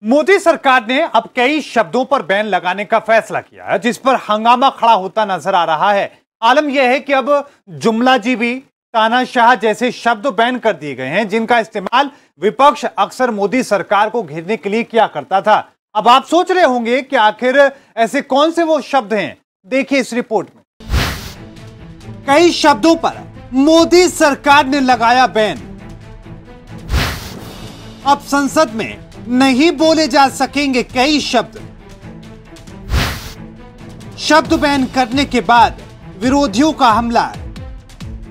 मोदी सरकार ने अब कई शब्दों पर बैन लगाने का फैसला किया है, जिस पर हंगामा खड़ा होता नजर आ रहा है। आलम यह है कि अब जुमलाजीबी, तानाशाह जैसे शब्द बैन कर दिए गए हैं, जिनका इस्तेमाल विपक्ष अक्सर मोदी सरकार को घेरने के लिए किया करता था। अब आप सोच रहे होंगे कि आखिर ऐसे कौन से वो शब्द हैं, देखिए इस रिपोर्ट में। कई शब्दों पर मोदी सरकार ने लगाया बैन। अब संसद में नहीं बोले जा सकेंगे कई शब्द। शब्द बैन करने के बाद विरोधियों का हमला।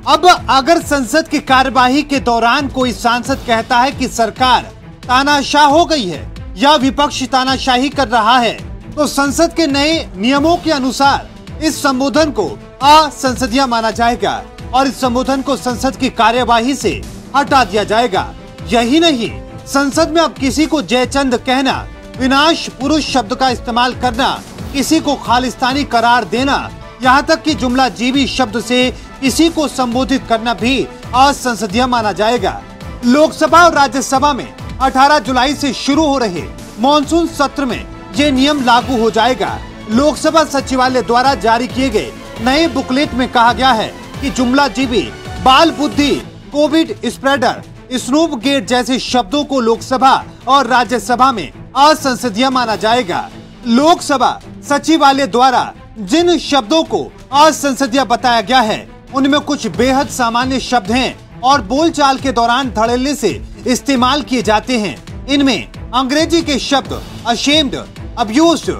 अब अगर संसद की कार्यवाही के दौरान कोई सांसद कहता है कि सरकार तानाशाह हो गई है या विपक्ष तानाशाही कर रहा है, तो संसद के नए नियमों के अनुसार इस संबोधन को असंसदीय माना जाएगा और इस संबोधन को संसद की कार्यवाही से हटा दिया जाएगा। यही नहीं, संसद में अब किसी को जयचंद कहना, विनाश पुरुष शब्द का इस्तेमाल करना, किसी को खालिस्तानी करार देना, यहाँ तक कि जुमलाजीबी शब्द से किसी को संबोधित करना भी असंसदीय माना जाएगा। लोकसभा और राज्यसभा में 18 जुलाई से शुरू हो रहे मॉनसून सत्र में ये नियम लागू हो जाएगा। लोकसभा सचिवालय द्वारा जारी किए गए नए बुकलेट में कहा गया है कि जुमलाजीबी, बाल बुद्धि, कोविड स्प्रेडर, स्नूप गेट जैसे शब्दों को लोकसभा और राज्यसभा में असंसदीय माना जाएगा। लोकसभा सचिवालय द्वारा जिन शब्दों को असंसदीय बताया गया है, उनमें कुछ बेहद सामान्य शब्द हैं और बोलचाल के दौरान धड़ल्ले से इस्तेमाल किए जाते हैं। इनमें अंग्रेजी के शब्द ashamed, abused,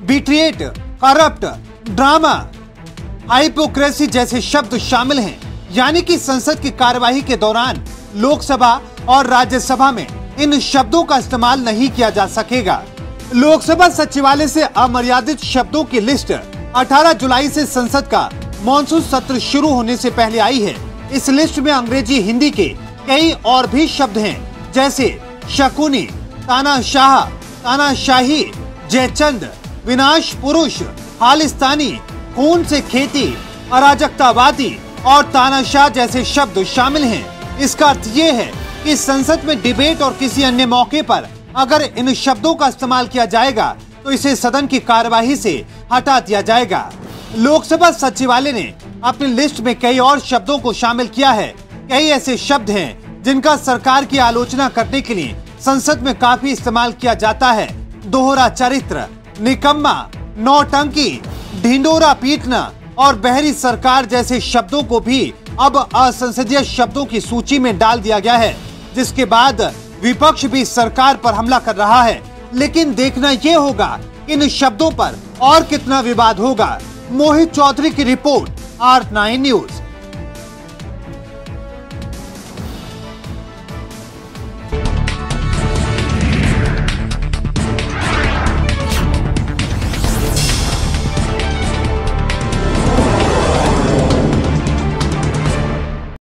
betrayed, corrupt, drama, hypocrisy जैसे शब्द शामिल हैं। यानी कि संसद की कार्यवाही के दौरान लोकसभा और राज्यसभा में इन शब्दों का इस्तेमाल नहीं किया जा सकेगा। लोकसभा सचिवालय से अमर्यादित शब्दों की लिस्ट 18 जुलाई से संसद का मॉनसून सत्र शुरू होने से पहले आई है। इस लिस्ट में अंग्रेजी, हिंदी के कई और भी शब्द हैं, जैसे शकुनी, तानाशाह, तानाशाही, जयचंद, विनाश पुरुष, खालिस्तानी, खून से खेती, अराजकतावादी और तानाशाह जैसे शब्द शामिल हैं। इसका अर्थ ये है कि संसद में डिबेट और किसी अन्य मौके पर अगर इन शब्दों का इस्तेमाल किया जाएगा तो इसे सदन की कार्यवाही से हटा दिया जाएगा। लोकसभा सचिवालय ने अपनी लिस्ट में कई और शब्दों को शामिल किया है। कई ऐसे शब्द हैं जिनका सरकार की आलोचना करने के लिए संसद में काफी इस्तेमाल किया जाता है। दोहरा चरित्र, निकम्मा, नौटंकी, ढिंडोरा पीटना और बहरी सरकार जैसे शब्दों को भी अब असंसदीय शब्दों की सूची में डाल दिया गया है, जिसके बाद विपक्ष भी सरकार पर हमला कर रहा है। लेकिन देखना ये होगा इन शब्दों पर और कितना विवाद होगा। मोहित चौधरी की रिपोर्ट, R9 न्यूज।